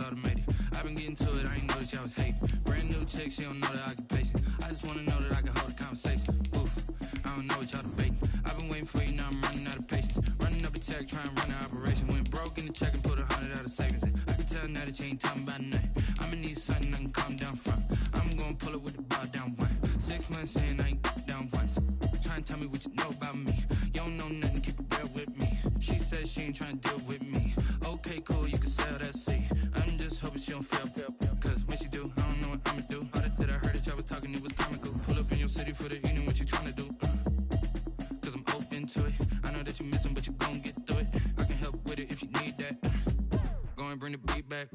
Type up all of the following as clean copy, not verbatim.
automated. I've been getting to it, I ain't noticed y'all was hating. Brand new chick, she don't know the occupation. I just wanna know that I can hold a conversation. Oof, I don't know what y'all debating. I've been waiting for you, now I'm running out of patience. Running up a check, trying to run an operation. Went broke in the check and put 100 out of savings in. I can tell now that you ain't talking about nothing. I'ma need something I can calm down from. I'm gonna pull it with the bar down one. 6 months saying I ain't down once. Trying to tell me what you know about me. You don't know nothing, keep it real with me. She said she ain't trying to deal with me. Okay, cool, you can sell that seat. I'm just hoping she don't fail. Cause when she do, I don't know what I'ma do. All that I heard that y'all was talking, it was comical. Pull up in your city for the evening, what you trying to do? Cause I'm open to it. I know that you missing, but you gon' get through it. I can help with it if you need that. Go and bring the beat back.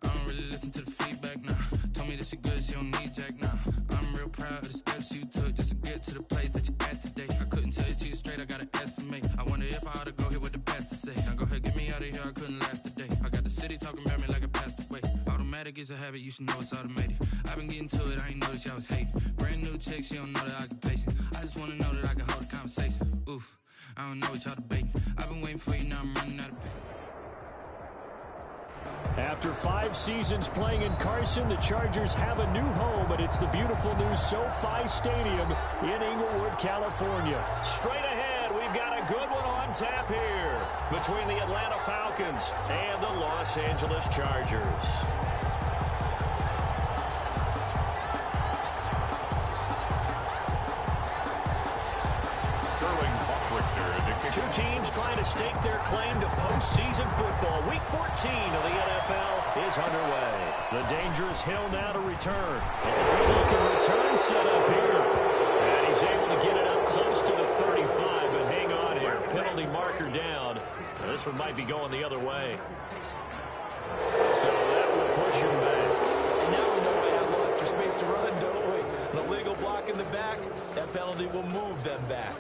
I don't really listen to the feedback, nah. Told me that she good, she don't need jack, nah. I'm real proud of the steps you took just to get to the place that you at today. I couldn't tell you to you straight, I gotta estimate. I wonder if I ought to go here with the best to say. Now go ahead, get me out of here, I couldn't last today. I got the city talking about me like I passed away. Automatic is a habit, you should know it's automated. I've been getting to it, I ain't noticed y'all was hating. Brand new chick, she don't know the occupation. I just wanna know that I can hold a conversation. Oof, I don't know what y'all debating. I've been waiting for you, now I'm running out of patience. After 5 seasons playing in Carson, the Chargers have a new home, and it's the beautiful new SoFi Stadium in Inglewood, California. Straight ahead, we've got a good one on tap here between the Atlanta Falcons and the Los Angeles Chargers. Two teams trying to stake their claim to postseason football. Week 14 of the NFL is underway. The dangerous hill now to return. And a good-looking return set up here. And he's able to get it up close to the 35, but hang on here. Penalty marker down. Now this one might be going the other way. So that will push him back. And now we know we have no extra space to run, don't we? An illegal block in the back. That penalty will move them back.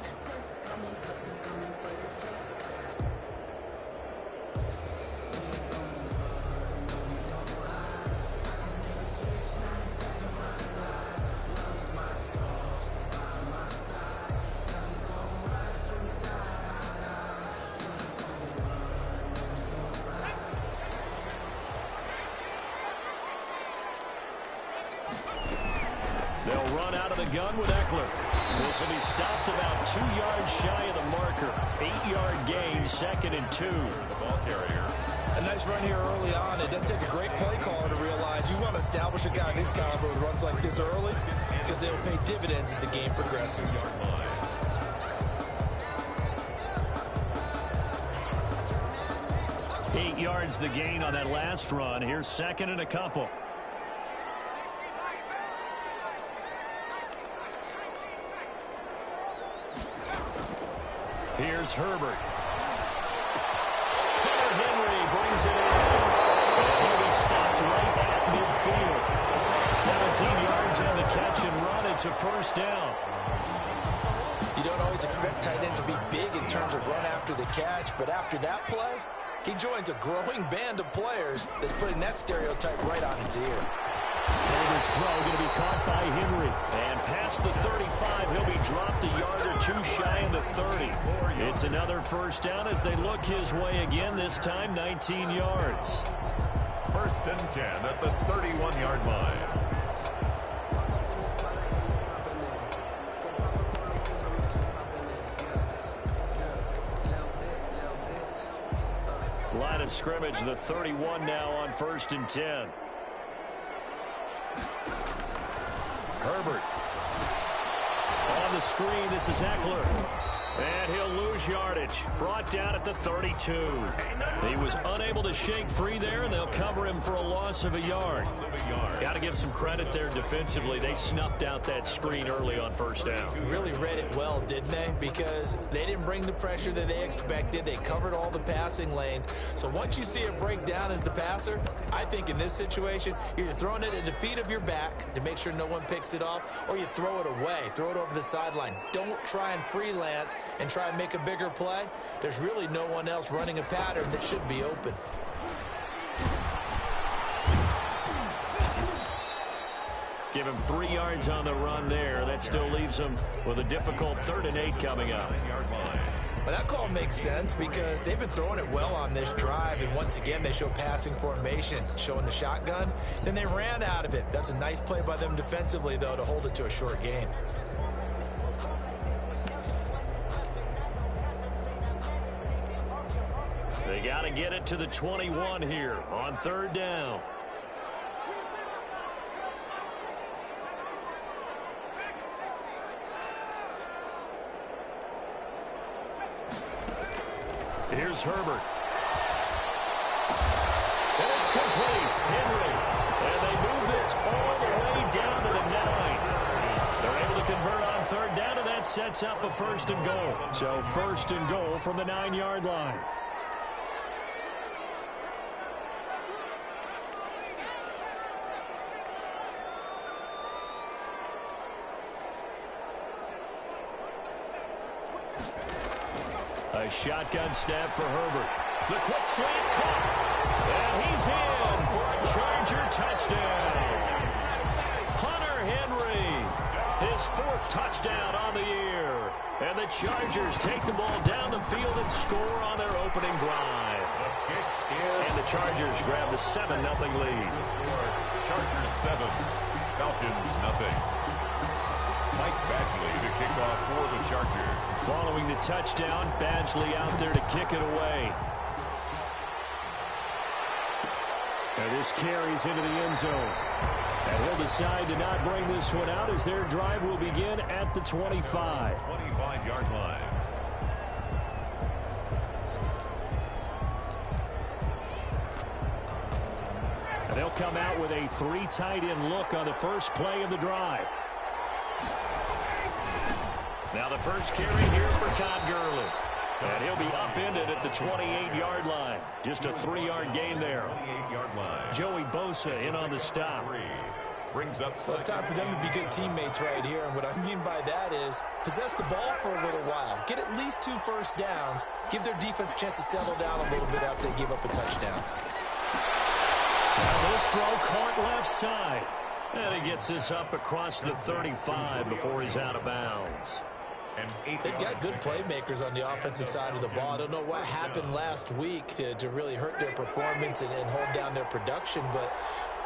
They'll run out of the gun with Eckler. This will be stopped about 2 yards shy of the marker. 8-yard gain, 2nd and 2. The ball carrier. A nice run here early on. It doesn't take a great play caller to realize you want to establish a guy of his caliber with runs like this early because they'll pay dividends as the game progresses. 8 yards the gain on that last run. Here's 2nd and a couple. Here's Herbert. Hunter Henry brings it in. And he'll be stopped right at midfield. 17 yards on the catch and run. It's a first down. You don't always expect tight ends to be big in terms of run after the catch, but after that play, he joins a growing band of players that's putting that stereotype right on its ear. Herbert's throw going to be caught by Henry. And past the 35, he'll be dropped a yard or two shy of the 30. It's another first down as they look his way again, this time 19 yards. 1st and 10 at the 31-yard line. Line of scrimmage, the 31 now on 1st and 10. Herbert. On the screen, this is Eckler. And he'll lose yardage. Brought down at the 32. He was unable to shake free there, and they'll cover him for a loss of a yard. Got to give some credit there defensively. They snuffed out that screen early on 1st down. Really read it well, didn't they? Because they didn't bring the pressure that they expected. They covered all the passing lanes. So once you see it break down as the passer, I think in this situation, you're either throwing it at the feet of your back to make sure no one picks it off, or you throw it away. Throw it over the sideline. Don't try and freelance and try and make a bigger play. There's really no one else running a pattern that should be open. Give him 3 yards on the run there. That still leaves him with a difficult 3rd and 8 coming up. Well, that call makes sense because they've been throwing it well on this drive, and once again, they show passing formation, showing the shotgun. Then they ran out of it. That's a nice play by them defensively, though, to hold it to a short gain. They got to get it to the 21 here on third down. Here's Herbert. And it's complete. Henry. And they move this all the way down to the 9. They're able to convert on third down, and that sets up a first and goal. So first and goal from the 9-yard line. A shotgun snap for Herbert. The quick slant caught. And he's in for a Charger touchdown. Hunter Henry, his 4th touchdown on the year. And the Chargers take the ball down the field and score on their opening drive. And the Chargers grab the 7-0 lead. Chargers 7, Falcons 0. Mike Badgley to kick off for the Chargers. Following the touchdown, Badgley out there to kick it away. And this carries into the end zone. And he'll decide to not bring this one out as their drive will begin at the 25. 25-yard line. And they'll come out with a 3 tight end look on the first play of the drive. Now the first carry here for Todd Gurley. And he'll be upended at the 28-yard line. Just a 3-yard gain there. 28-yard line. Joey Bosa in on the stop. Brings up. Well, it's time for them to be good teammates right here. And what I mean by that is possess the ball for a little while. Get at least 2 first downs. Give their defense a chance to settle down a little bit after they give up a touchdown. Now this throw caught left side. And he gets this up across the 35 before he's out of bounds. They've got good playmakers on the offensive side of the ball. I don't know what happened last week to really hurt their performance and hold down their production, but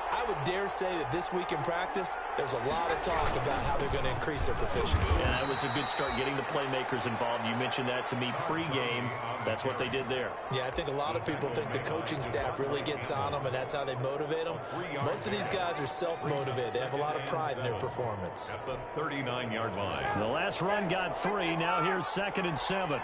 I would dare say that this week in practice, there's a lot of talk about how they're going to increase their proficiency. Yeah, it was a good start getting the playmakers involved. You mentioned that to me pregame. That's what they did there. Yeah, I think a lot of people think the coaching staff really gets on them, and that's how they motivate them. Most of these guys are self-motivated. They have a lot of pride in their performance. At the 39-yard line. The last run got 3. Now here's 2nd and 7.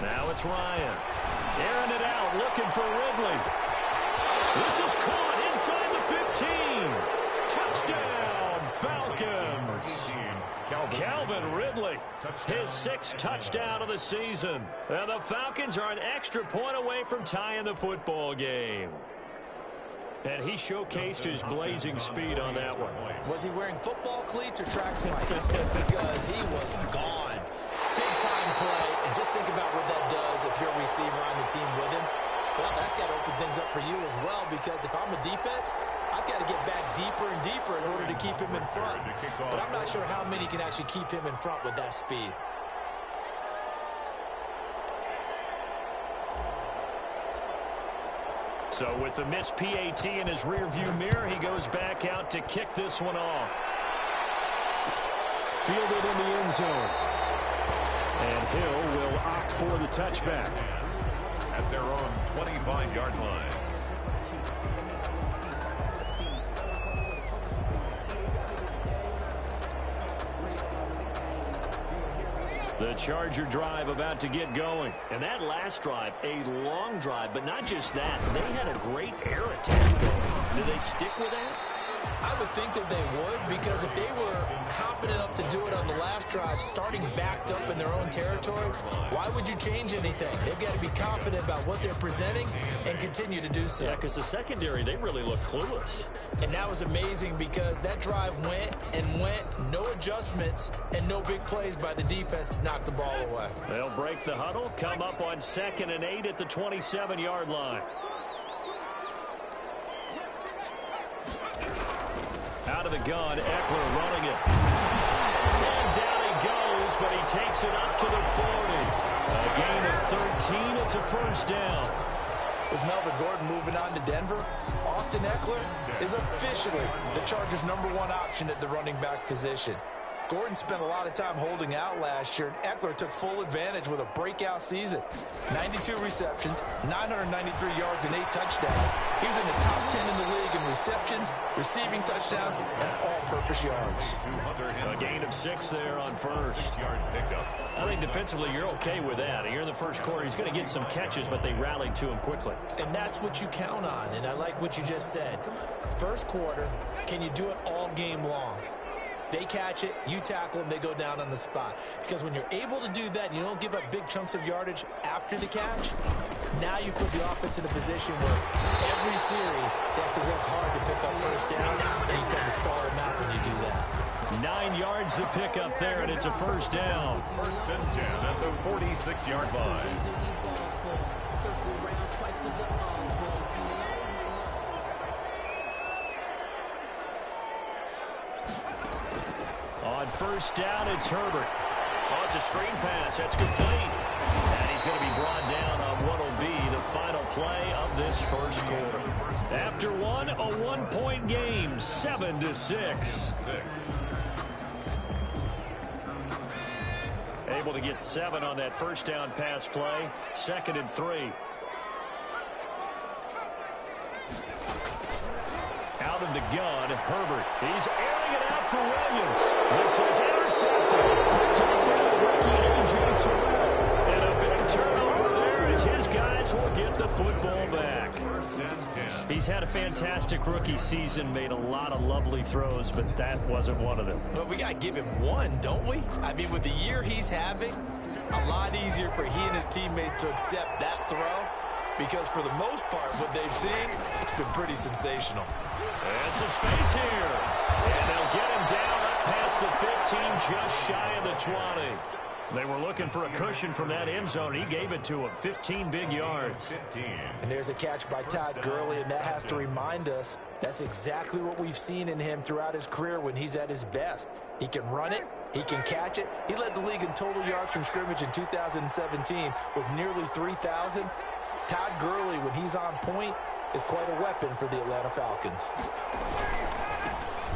Now it's Ryan. Airing it out, looking for Ridley. This is caught inside the 15. Touchdown, Falcons. Calvin Ridley, his 6th touchdown of the season. And the Falcons are an extra point away from tying the football game. And he showcased his blazing speed on that one. Was he wearing football cleats or track spikes? Because he was gone. Big-time play, and just think about what that does if you're a receiver on the team with him. Well, that's got to open things up for you as well, because if I'm a defense, I've got to get back deeper and deeper in order to keep him in front. But I'm not sure how many can actually keep him in front with that speed. So with the missed PAT in his rearview mirror, he goes back out to kick this one off. Fielded in the end zone. And Hill will opt for the touchback. At their own 25-yard line. The Charger drive about to get going. And that last drive, a long drive, but not just that. They had a great air attack going. Do they stick with that? I would think that they would, because if they were confident enough to do it on the last drive, starting backed up in their own territory, why would you change anything? They've got to be confident about what they're presenting and continue to do so. Yeah, because the secondary, they really look clueless. And that was amazing because that drive went and went, no adjustments, and no big plays by the defense to knock the ball away. They'll break the huddle, come up on 2nd and 8 at the 27-yard line. Out of the gun, Eckler running it. And down he goes, but he takes it up to the 40. A gain of 13, it's a first down. With Melvin Gordon moving on to Denver, Austin Eckler is officially the Chargers' #1 option at the running back position. Gordon spent a lot of time holding out last year, and Eckler took full advantage with a breakout season. 92 receptions, 993 yards, and 8 touchdowns. He's in the top 10 in the league in receptions, receiving touchdowns, and all-purpose yards. A gain of 6 there on first. I think defensively you're okay with that. Here in the first quarter, he's going to get some catches, but they rallied to him quickly. And that's what you count on, and I like what you just said. First quarter, can you do it all game long? They catch it, you tackle them, they go down on the spot. Because when you're able to do that and you don't give up big chunks of yardage after the catch, now you put the offense in a position where every series they have to work hard to pick up first down, and you tend to stall them out when you do that. 9 yards to pick up there, and it's a first down. 1st and 10 at the 46-yard line. On first down, it's Herbert. Oh, it's a screen pass. That's complete. And he's going to be brought down on what will be the final play of this first quarter. After one, a 1-point game, 7-6. Able to get 7 on that first down pass play. 2nd and 3. Out of the gun, Herbert. He's airing it out for Williams. This is intercepted. Taken by the rookie, A.J. Terrell. And a big turnover there as his guys will get the football back. He's had a fantastic rookie season, made a lot of lovely throws, but that wasn't one of them. But we got to give him one, don't we? I mean, with the year he's having, a lot easier for he and his teammates to accept that throw. Because for the most part, what they've seen, it's been pretty sensational. And some space here. And they'll get him down up past the 15, just shy of the 20. They were looking for a cushion from that end zone. He gave it to him. 15 big yards. And there's a catch by Todd Gurley, and that has to remind us that's exactly what we've seen in him throughout his career when he's at his best. He can run it. He can catch it. He led the league in total yards from scrimmage in 2017 with nearly 3,000. Todd Gurley, when he's on point, is quite a weapon for the Atlanta Falcons.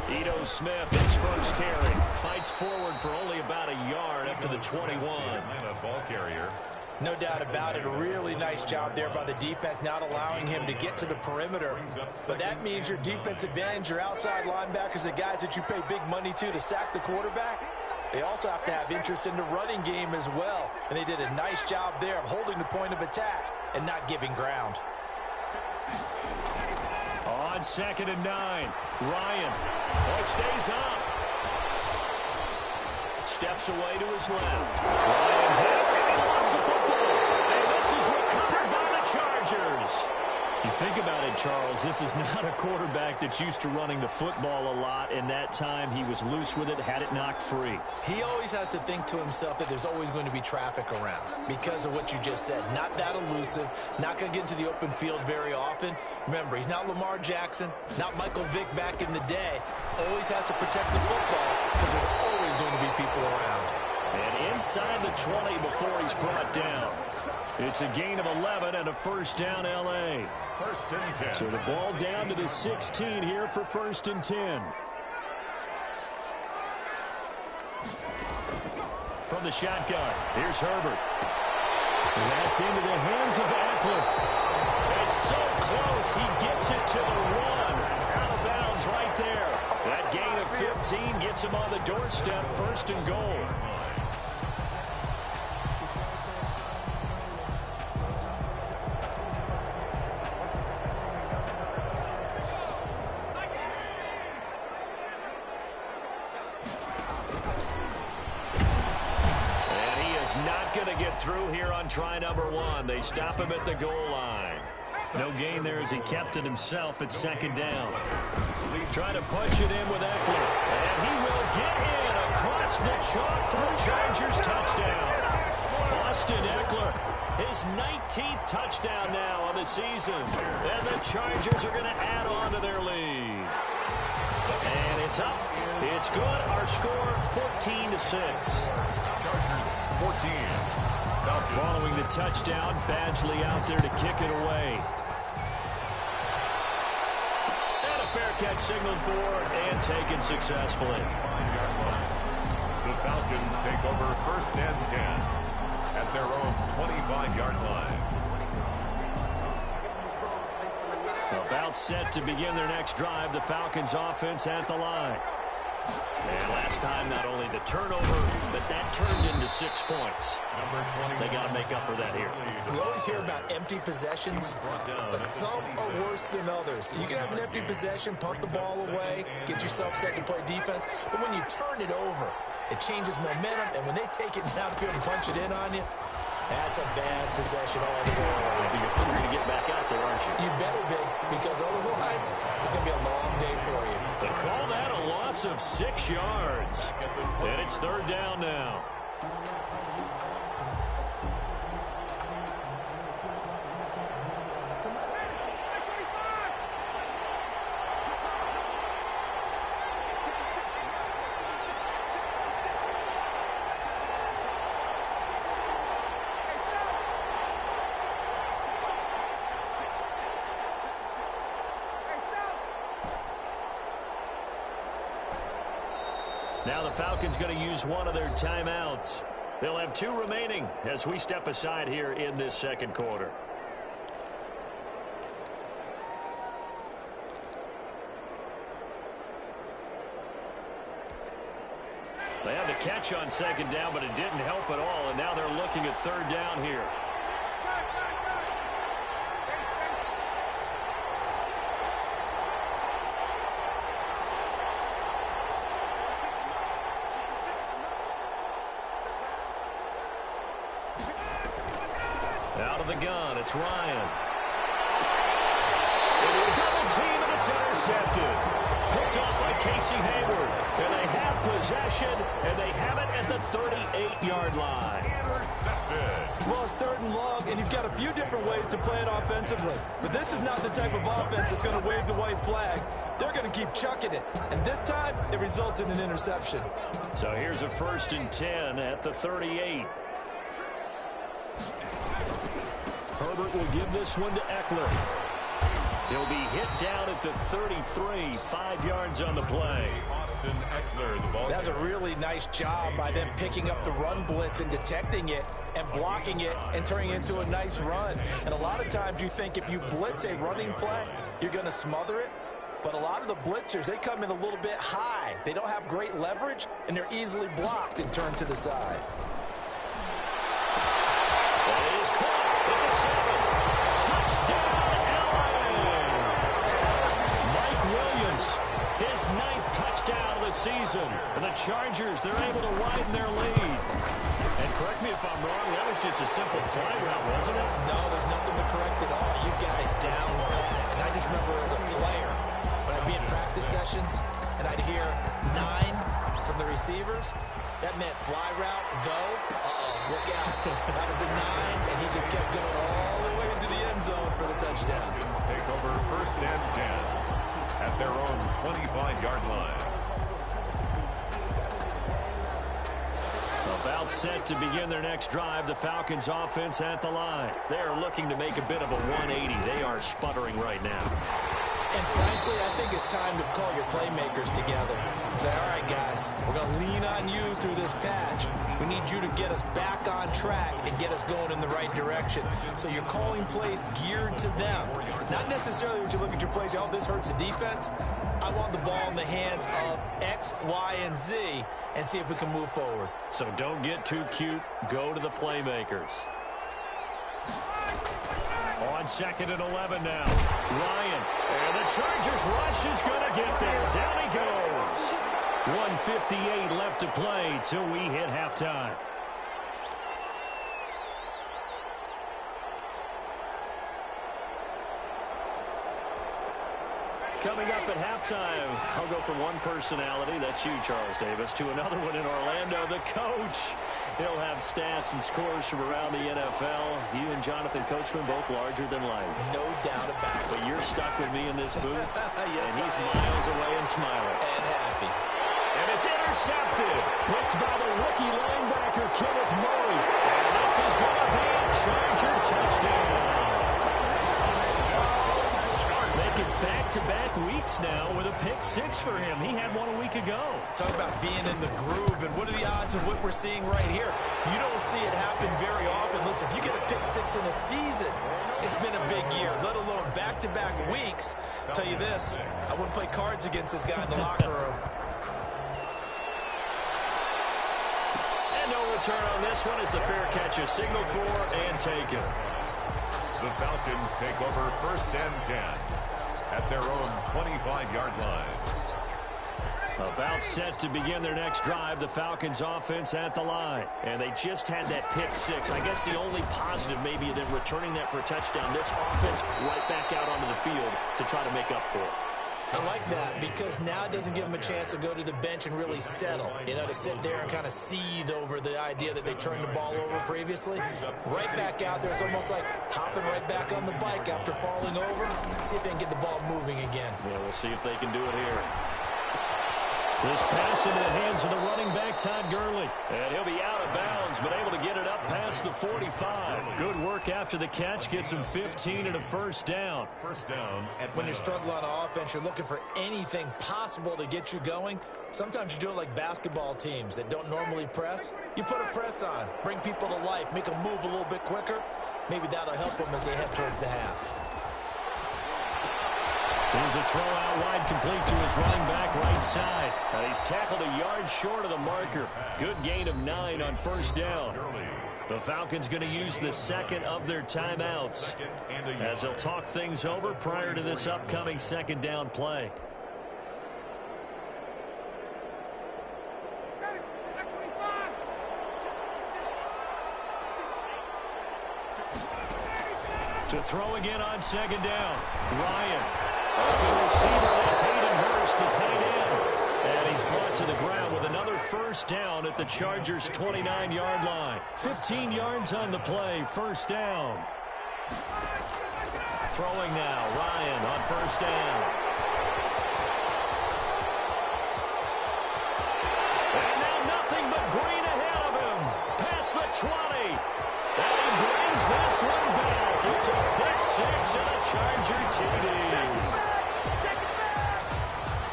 Ito Smith, his first carry, fights forward for only about a yard up to the 21. Atlanta ball carrier. No doubt about it. A really nice job there by the defense, not allowing him to get to the perimeter. But that means your defense advantage, your outside linebackers, the guys that you pay big money to sack the quarterback, they also have to have interest in the running game as well. And they did a nice job there of holding the point of attack and not giving ground. On 2nd and 9, Ryan. Oh, stays up. Steps away to his left. Ryan hit, and he lost the football. And this is recovered by the Chargers. You think about it, Charles, this is not a quarterback that's used to running the football a lot, and that time he was loose with it, had it knocked free. He always has to think to himself that there's always going to be traffic around because of what you just said. Not that elusive, not going to get into the open field very often. Remember, he's not Lamar Jackson, not Michael Vick back in the day. Always has to protect the football because there's always going to be people around. And inside the 20 before he's brought down. It's a gain of 11 and a first down, L.A. 1st and 10. So the ball down to the 16 here for 1st and 10. From the shotgun, here's Herbert. That's into the hands of Eckler. It's so close, he gets it to the 1. Out of bounds right there. That gain of 15 gets him on the doorstep, 1st and goal. not going to get through here on try number 1. They stop him at the goal line. No gain there as he kept it himself at second down. Trying to punch it in with Eckler. And he will get in across the chalk for a Chargers touchdown. Austin Eckler, his 19th touchdown now on the season. And the Chargers are going to add on to their lead. And it's up. It's good. Our score, 14-6. Chargers 14. Following the touchdown, Badgley out there to kick it away. And a fair catch signaled for and taken successfully. The Falcons take over 1st and 10 at their own 25-yard line. About set to begin their next drive, the Falcons offense at the line. And last time, not only the turnover, but that turned into 6 points. They got to make up for that here. You always hear about empty possessions, but some are worse than others. You can have an empty possession, punt the ball away, get yourself set to play defense, but when you turn it over, it changes momentum, and when they take it downfield and punch it in on you, that's a bad possession all the way around. You're hungry to get back out there, aren't you? You better be, because otherwise, it's going to be a long day for you. They call that a loss of 6 yards. And it's 3rd down now. Now the Falcons going to use one of their timeouts. They'll have 2 remaining as we step aside here in this second quarter. They had the catch on 2nd down, but it didn't help at all, and now they're looking at 3rd down here. Out of the gun, it's Ryan. Double team, and it's intercepted. Picked off by Casey Hayward. And they have possession, and they have it at the 38-yard line. Intercepted. Well, it's 3rd and long, and you've got a few different ways to play it offensively. But this is not the type of offense that's going to wave the white flag. They're going to keep chucking it. And this time, it results in an interception. So here's a 1st and 10 at the 38. Herbert will give this one to Eckler. He'll be hit down at the 33, 5 yards on the play. Austin Eckler, the ball. That's a really nice job by them picking up the run blitz and detecting it and blocking it and turning it into a nice run. And a lot of times you think if you blitz a running play, you're going to smother it. But a lot of the blitzers, they come in a little bit high. They don't have great leverage, and they're easily blocked and turned to the side. That is caught at the 7. Touchdown, LA! Mike Williams, his 9th touchdown of the season. And the Chargers, they're able to widen their lead. And correct me if I'm wrong, that was just a simple fly route, wasn't it? No, there's nothing to correct at all. You got it down pat. And I just remember as a player, when I'd be in practice sessions, and I'd hear 9 from the receivers, that meant fly route, go, look out. That was the 9, and he just kept going all the way into the end zone for the touchdown. Falcons take over 1st and 10 at their own 25-yard line. About set to begin their next drive, the Falcons offense at the line. They are looking to make a bit of a 180. They are sputtering right now. And frankly, I think it's time to call your playmakers together and say, all right, guys, we're going to lean on you through this patch. We need you to get us back on track and get us going in the right direction. So you're calling plays geared to them. Not necessarily when you look at your plays, oh, this hurts the defense. I want the ball in the hands of X, Y, and Z and see if we can move forward. So don't get too cute. Go to the playmakers. On 2nd and 11 now. Ryan. And the Chargers rush is going to get there. Down he goes. 1:58 left to play till we hit halftime. Coming up at halftime, I'll go from one personality, that's you, Charles Davis, to another one in Orlando, the coach. He'll have stats and scores from around the NFL. You and Jonathan Coachman both larger than life. No doubt about it. But you're stuck with me in this booth, Yes, and he's miles away and smiling. And happy. And it's intercepted. Picked by the rookie linebacker, Kenneth Murray. And this is going to be a Charger touchdown. Making back-to-back weeks now with a pick six for him. He had one a week ago. Talk about being in the groove, and what are the odds of what we're seeing right here? You don't see it happen very often. Listen, if you get a pick six in a season, it's been a big year, let alone back-to-back weeks. I'll tell you this, I wouldn't play cards against this guy in the locker room. And no return on this one as the fair catch is signaled for and taken. The Falcons take over 1st and 10 at their own 25-yard line. About set to begin their next drive, the Falcons offense at the line. And they just had that pick six. I guess the only positive maybe than returning that for a touchdown. This offense right back out onto the field to try to make up for it. I like that because now it doesn't give them a chance to go to the bench and really settle, you know, to sit there and kind of seethe over the idea that they turned the ball over previously. Right back out there, it's almost like hopping right back on the bike after falling over. See if they can get the ball moving again. Yeah, we'll see if they can do it here. This pass into the hands of the running back, Todd Gurley. And he'll be out of bounds, but able to get it up past the 45. Good work after the catch. Gets him 15 and a first down. First down. When you're struggling on offense, you're looking for anything possible to get you going. Sometimes you do it like basketball teams that don't normally press. You put a press on, bring people to life, make them move a little bit quicker. Maybe that'll help them as they head towards the half. Here's a throw out wide, complete to his running back right side. And he's tackled a yard short of the marker. Good gain of 9 on first down. The Falcons going to use the second of their timeouts as they'll talk things over prior to this upcoming second down play. To throw again on second down. Ryan. Open receiver, that's Hayden Hurst, the tight end. And he's brought to the ground with another first down at the Chargers' 29-yard line. 15 yards on the play, first down. Throwing now, Ryan on first down. And now nothing but green ahead of him. Past the 20. And he brings this one back. It's a pick six and a Charger TD.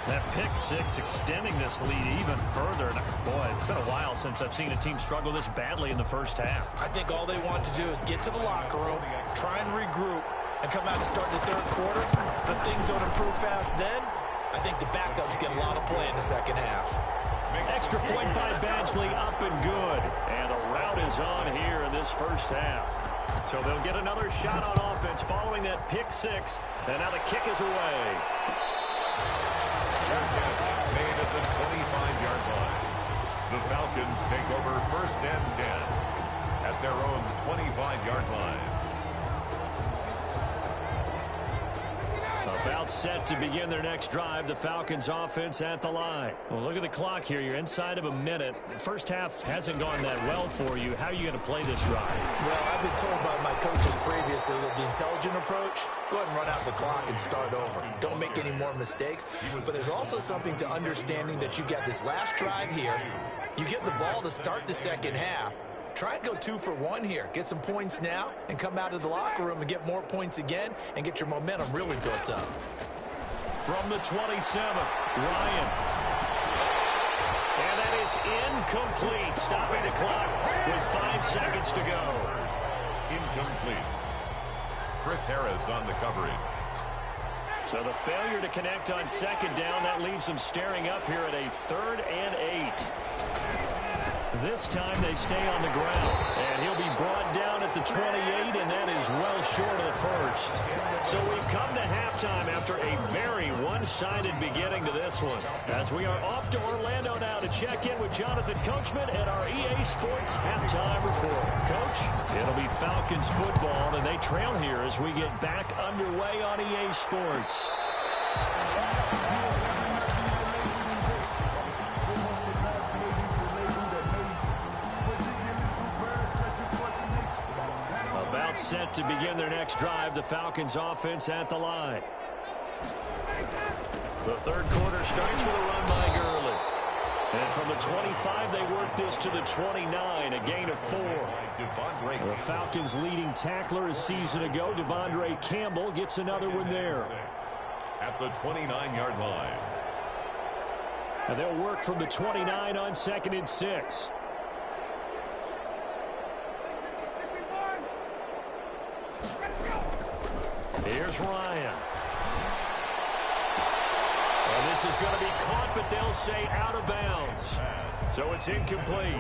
That pick six extending this lead even further. Boy, it's been a while since I've seen a team struggle this badly in the first half. I think all they want to do is get to the locker room, try and regroup, and come out and start the third quarter. But things don't improve fast then. I think the backups get a lot of play in the second half. Extra point by Badgley, up and good. And the route is on here in this first half. So they'll get another shot on offense following that pick six. And now the kick is away. Made at the 25-yard line. The Falcons take over 1st and 10 at their own 25-yard line. About set to begin their next drive, the Falcons offense at the line. Well, look at the clock here. You're inside of a minute. The first half hasn't gone that well for you. How are you going to play this drive? Well, I've been told by my coaches previously that the intelligent approach, go ahead and run out the clock and start over. Don't make any more mistakes. But there's also something to understanding that you got this last drive here. You get the ball to start the second half. Try and go 2 for 1 here. Get some points now and come out of the locker room and get more points again and get your momentum really built up. From the 27, Ryan. And that is incomplete. Stopping the clock with 5 seconds to go. Incomplete. Chris Harris on the coverage. So the failure to connect on second down, that leaves them staring up here at a 3rd and 8. This time they stay on the ground, and he'll be brought down at the 28, and that is well short of the first. So we've come to halftime after a very one-sided beginning to this one, as we are off to Orlando now to check in with Jonathan Coachman and our EA Sports halftime report. Coach, it'll be Falcons football, and they trail here as we get back underway on EA Sports. About set to begin their next drive, the Falcons offense at the line. The third quarter starts with a run by Gurley. And from the 25, they work this to the 29, a gain of 4. The Falcons' leading tackler a season ago, Devondre Campbell, gets another one there. At the 29-yard line. And they'll work from the 29 on 2nd and 6. Here's Ryan. And this is going to be caught, but they'll say out of bounds. So it's incomplete.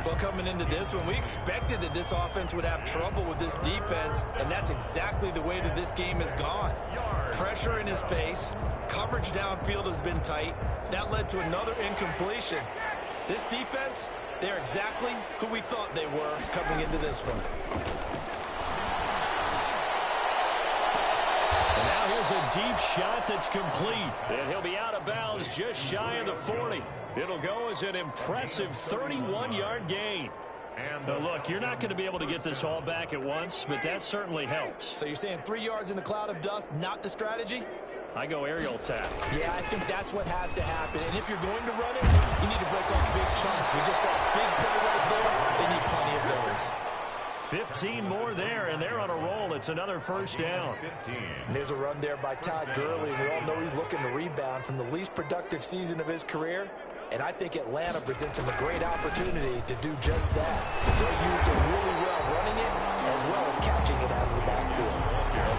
Well, coming into this one, we expected that this offense would have trouble with this defense, and that's exactly the way that this game has gone. Pressure in his face. Coverage downfield has been tight. That led to another incompletion. This defense, they're exactly who we thought they were coming into this one. And now here's a deep shot that's complete. And he'll be out of bounds just shy of the 40. It'll go as an impressive 31-yard gain. Now, look, you're not going to be able to get this all back at once, but that certainly helps. So you're saying 3 yards in a cloud of dust, not the strategy? I go aerial attack. Yeah, I think that's what has to happen. And if you're going to run it, you need to break off big chunks. We just saw a big play right there. They need plenty of those. 15 more there, and they're on a roll. It's another first down. And there's a run there by Todd Gurley. We all know he's looking to rebound from the least productive season of his career. And I think Atlanta presents him a great opportunity to do just that. They'll use him really well running it as well as catching it out of the backfield.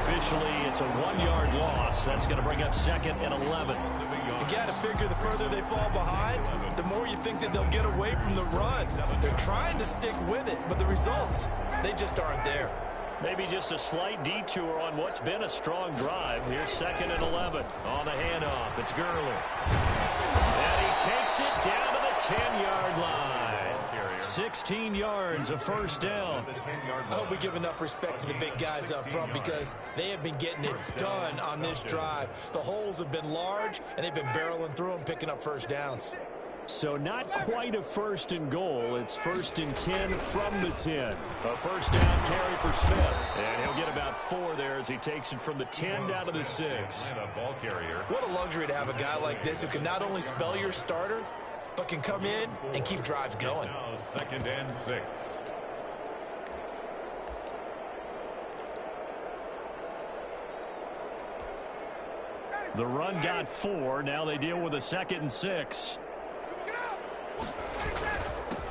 Officially, it's a 1-yard loss. That's going to bring up 2nd and 11. You got to figure the further they fall behind, the more you think that they'll get away from the run. They're trying to stick with it, but the results, they just aren't there. Maybe just a slight detour on what's been a strong drive. Here's 2nd and 11 on the handoff. It's Gurley. And he takes it down to the 10-yard line. 16 yards, a first down. I hope we give enough respect to the big guys up front because they have been getting it done on this drive. The holes have been large, and they've been barreling through them, picking up first downs. So not quite a 1st and goal. It's 1st and 10 from the 10. A first down carry for Smith. And he'll get about 4 there as he takes it from the 10 down to the 6. What a luxury to have a guy like this who can not only spell your starter, but can come in and keep drives going. Now 2nd and 6. The run got 4. Now they deal with a 2nd and 6.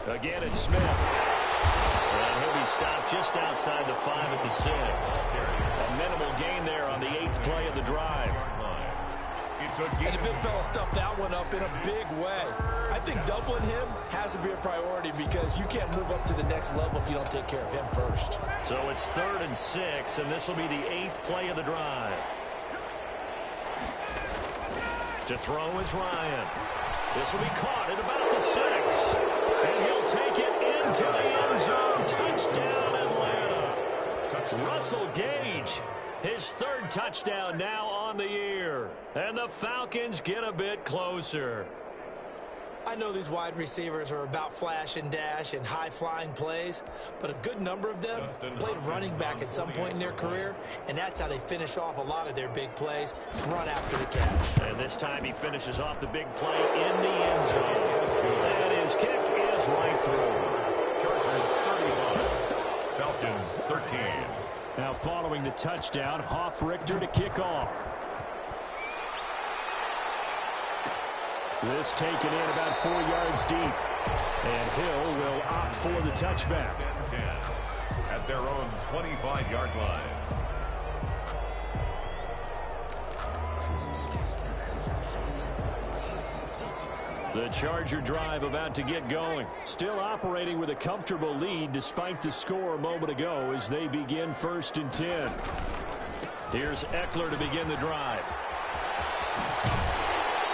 Again, it's Smith. And he'll be stopped just outside the 5 at the 6. A minimal gain there on the 8th play of the drive. And the big fella stuffed that one up in a big way. I think doubling him has to be a priority because you can't move up to the next level if you don't take care of him first. So it's 3rd and 6, and this will be the 8th play of the drive. To throw is Ryan. This will be caught at about the 6. And he'll take it into the end zone. Touchdown, Atlanta. Russell Gage, his 3rd touchdown now on the year. And the Falcons get a bit closer. I know these wide receivers are about flash and dash and high-flying plays, but a good number of them played running back at some point in their career, and that's how they finish off a lot of their big plays, run after the catch. And this time he finishes off the big play in the end zone. And his kick is right through. Chargers 31. Falcons 13. Now following the touchdown, Hoff-Richter to kick off. This taken in about 4 yards deep. And Hill will opt for the touchback. 10 at their own 25-yard line. The Charger drive about to get going. Still operating with a comfortable lead despite the score a moment ago as they begin 1st and 10. Here's Eckler to begin the drive.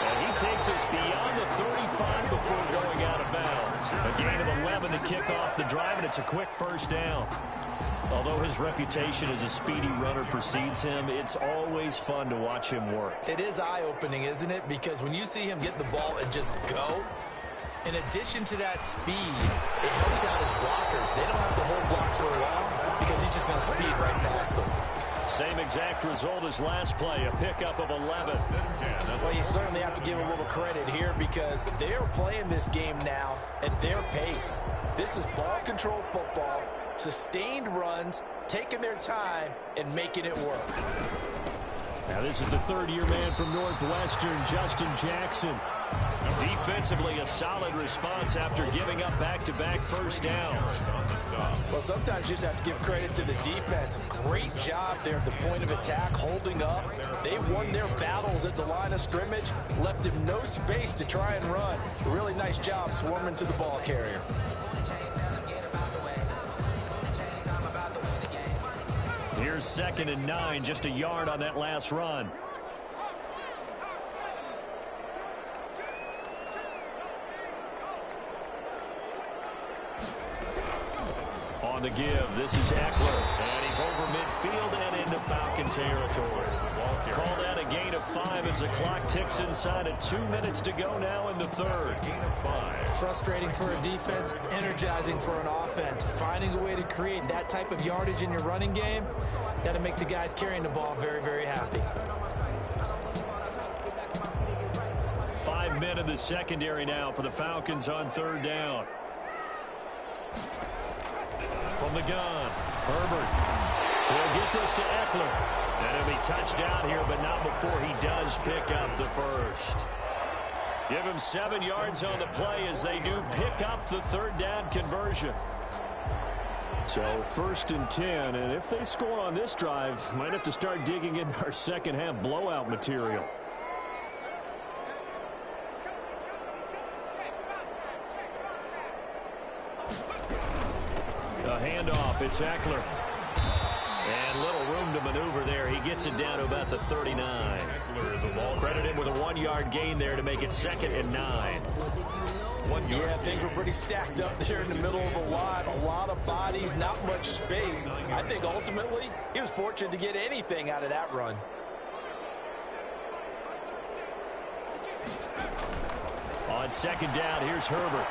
And he takes us beyond the 35 before going out of bounds. A gain of 11 to kick off the drive, and it's a quick first down. Although his reputation as a speedy runner precedes him, it's always fun to watch him work. It is eye-opening, isn't it? Because when you see him get the ball and just go, in addition to that speed, it helps out his blockers. They don't have to hold blocks for a while because he's just going to speed right past them. Same exact result as last play, a pickup of 11. Well, you certainly have to give a little credit here because they're playing this game now at their pace. This is ball control football, sustained runs, taking their time, and making it work. Now this is the third-year man from Northwestern, Justin Jackson. Defensively, a solid response after giving up back-to-back first downs. Well, sometimes you just have to give credit to the defense. Great job there at the point of attack, holding up. They won their battles at the line of scrimmage, left him no space to try and run. A really nice job swarming to the ball carrier. Here's 2nd and 9, just a yard on that last run. On the give, this is Eckler, and he's over midfield and into Falcon territory. Called out a gain of 5 as the clock ticks inside of 2 minutes to go now in the third. Frustrating for a defense, energizing for an offense. Finding a way to create that type of yardage in your running game, that'll make the guys carrying the ball very, very happy. 5 men in the secondary now for the Falcons on third down. From the gun, Herbert will get this to Eckler. And he'll be touched down here, but not before he does pick up the first. Give him 7 yards on the play as they do pick up the third down conversion. So 1st and 10, and if they score on this drive, might have to start digging into our second half blowout material. A handoff, it's Eckler. And little room to maneuver there. He gets it down to about the 39. Credit him with a 1-yard gain there to make it 2nd and 9. Yeah, things were pretty stacked up there in the middle of the line. A lot of bodies, not much space. I think ultimately he was fortunate to get anything out of that run. On 2nd down, here's Herbert.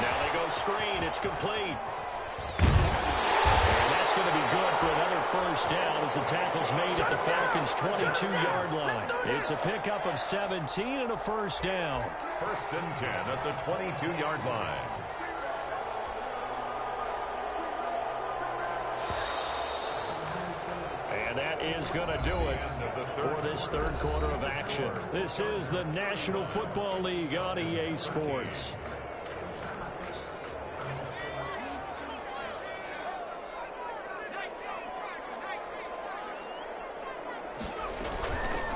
Now they go screen. It's complete. Going to be good for another first down as the tackle's made at the Falcons' 22-yard line. It's a pickup of 17 and a first down. 1st and 10 at the 22-yard line. And that is going to do it for this third quarter of action. This is the National Football League on EA Sports.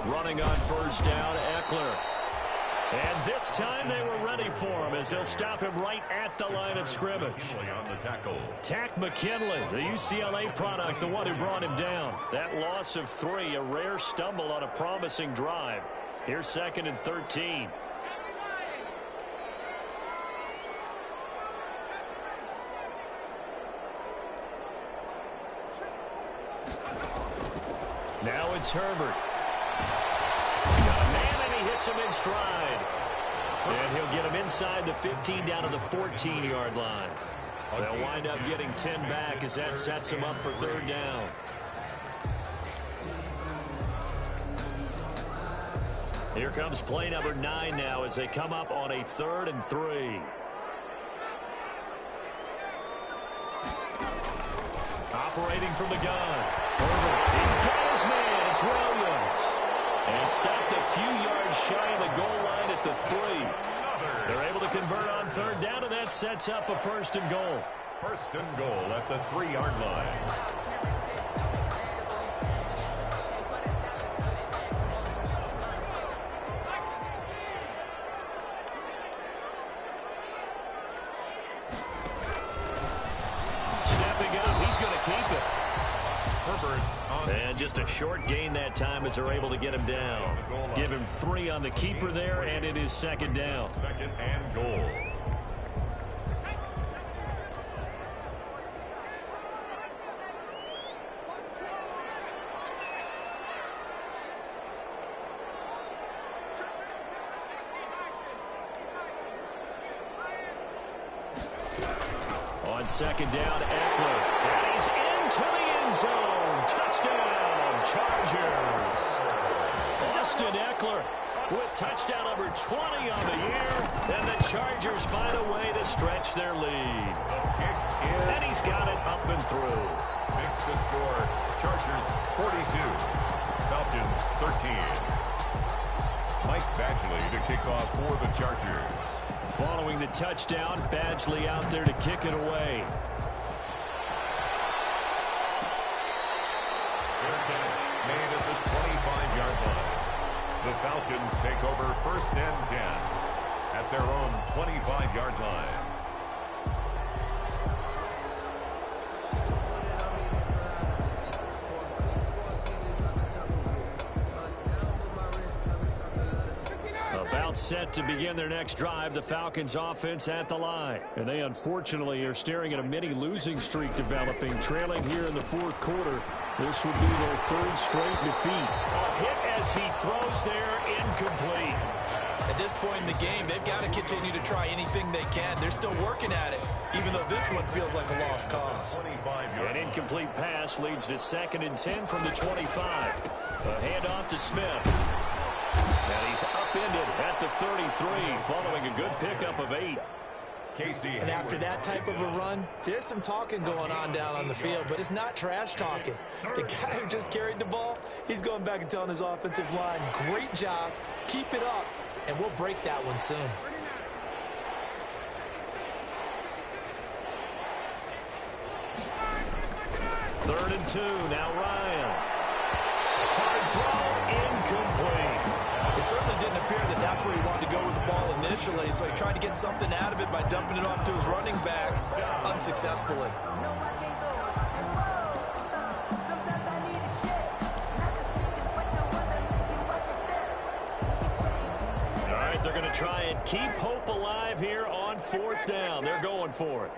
Running on first down, Eckler. And this time they were ready for him as they'll stop him right at the line of scrimmage. On the tackle. Tack McKinley, the UCLA product, the one who brought him down. That loss of 3, a rare stumble on a promising drive. Here's 2nd and 13. Now it's Herbert. Him in stride. And he'll get him inside the 15 down to the 14-yard line. They'll wind up getting 10 back as that sets him up for third down. Here comes play number 9 now as they come up on a 3rd and 3. Operating from the gun. Herbert, he's got his man. It's Williams. And stopped a few yards shy of the goal line at the 3. They're able to convert on third down, and that sets up a 1st and goal. 1st and goal at the 3-yard line. Stepping up, he's going to keep it. Herbert. And just a short gain that time as they're able to get him down. Give him 3 on the keeper there, and it is 2nd down. 2nd and goal. second down, Eckler. And he's into the end zone. Touchdown, Chargers. Austin Eckler with touchdown number 20 on the year. And the Chargers find a way to stretch their lead. And he's got it up and through. Makes the score Chargers 42, Falcons 13. Mike Badgley to kick off for the Chargers. Following the touchdown, Badgley out there to kick it away. Fair catch made at the 25-yard line. The Falcons take over first and 10 at their own 25-yard line. About set to begin their next drive, the Falcons offense at the line. And they unfortunately are staring at a mini losing streak developing, trailing here in the fourth quarter. This would be their third straight defeat. A hit as he throws there, incomplete. At this point in the game, they've got to continue to try anything they can. They're still working at it, even though this one feels like a lost cause. An incomplete pass leads to 2nd and 10 from the 25. A handoff to Smith. And he's upended at the 33 following a good pickup of 8. And after that type of a run, there's some talking going on down on the field, but it's not trash talking. The guy who just carried the ball, he's going back and telling his offensive line, great job, keep it up, and we'll break that one soon. Third and 2, now Ryan. Hard throw, incomplete. It certainly didn't appear that that's where he wanted to go with the ball initially, so he tried to get something out of it by dumping it off to his running back unsuccessfully. All right, they're going to try and keep hope alive here on 4th down. They're going for it.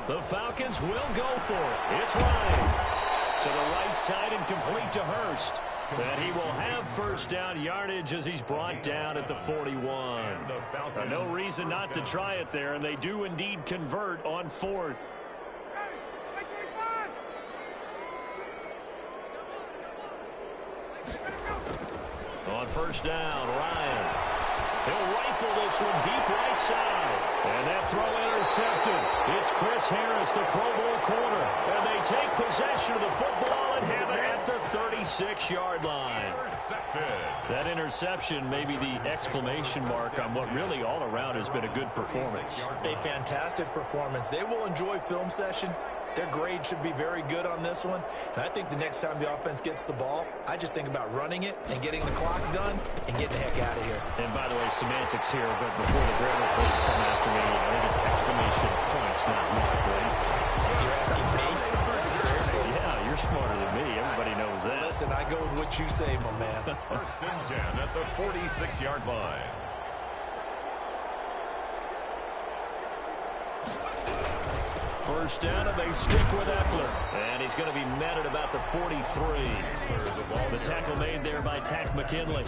The Falcons will go for it. It's Ryan to the right side and complete to Hurst. And he will have first down yardage as he's brought down at the 41. No reason not to try it there, and they do indeed convert on 4th. On first down, Ryan. He'll rifle this one deep right side. And that throw intercepted. It's Chris Harris, the Pro Bowl corner. And they take possession of the football and have it at the 36-yard line. That interception may be the exclamation mark on what really all around has been a good performance. A fantastic performance. They will enjoy film session. Their grade should be very good on this one. And I think the next time the offense gets the ball, I just think about running it and getting the clock done and getting the heck out of here. And by the way, semantics here, but before the grammar police come after me, I think it's exclamation points, not mark, right? You're asking me? Seriously? Yeah, you're smarter than me. Everybody knows that. Listen, I go with what you say, my man. First and 10 at the 46-yard line. First down, and they stick with Eckler. And he's going to be met at about the 43. The tackle made there by Tack McKinley.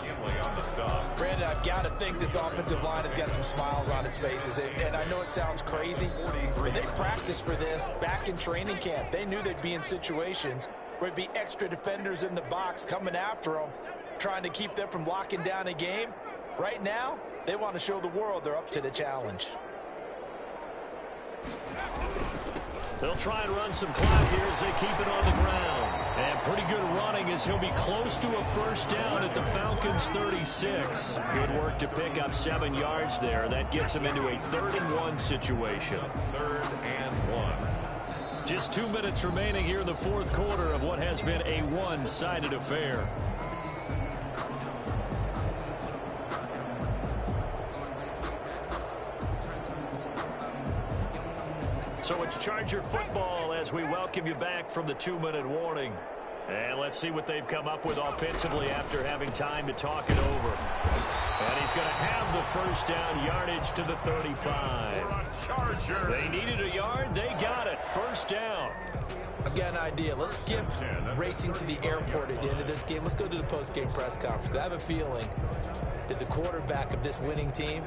Brandon, I've got to think this offensive line has got some smiles on its faces. And I know it sounds crazy, but they practiced for this back in training camp. They knew they'd be in situations where there'd be extra defenders in the box coming after them, trying to keep them from locking down a game. Right now, they want to show the world they're up to the challenge. They'll try and run some clock here as they keep it on the ground. And pretty good running as he'll be close to a first down at the Falcons' 36. Good work to pick up 7 yards there. That gets him into a 3rd and 1 situation. 3rd and 1. Just 2 minutes remaining here in the fourth quarter of what has been a one-sided affair. So it's Charger football as we welcome you back from the 2-minute warning. And let's see what they've come up with offensively after having time to talk it over. And he's going to have the first down yardage to the 35. They needed a yard. They got it. First down. I've got an idea. Let's skip racing to the airport at the end of this game. Let's go to the post-game press conference. I have a feeling that the quarterback of this winning team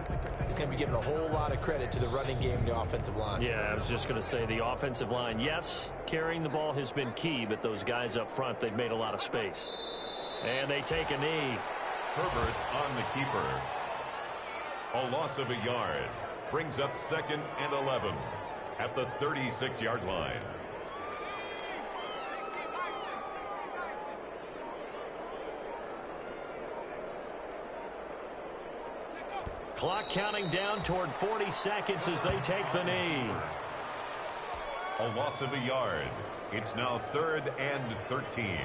is going to be giving a whole lot of credit to the running game and the offensive line. Yeah, I was just going to say the offensive line, yes, carrying the ball has been key, but those guys up front, they've made a lot of space. And they take a knee. Herbert on the keeper. A loss of a yard. Brings up 2nd and 11 at the 36-yard line. Clock counting down toward 40 seconds as they take the knee. A loss of a yard. It's now 3rd and 13.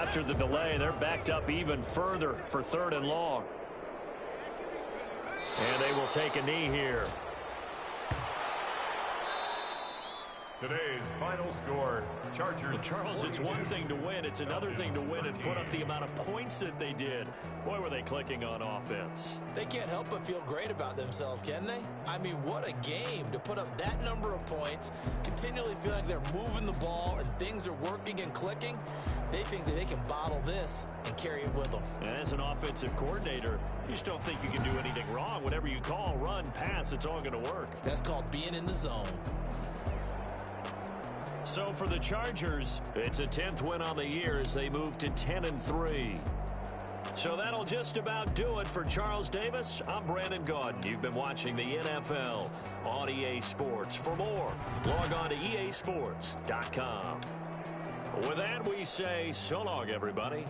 After the delay, they're backed up even further for 3rd and long. And they will take a knee here. Today's final score, Chargers. Well, Charles, 42. it's one thing to win. It's another thing to win and put up the amount of points that they did. Boy, were they clicking on offense. They can't help but feel great about themselves, can they? I mean, what a game to put up that number of points, continually feel like they're moving the ball and things are working and clicking. They think that they can bottle this and carry it with them. And as an offensive coordinator, you just don't think you can do anything wrong. Whatever you call, run, pass, it's all going to work. That's called being in the zone. So for the Chargers, it's a 10th win on the year as they move to 10-3. So that'll just about do it for Charles Davis. I'm Brandon Gaudin. You've been watching the NFL on EA Sports. For more, log on to easports.com. With that, we say so long, everybody.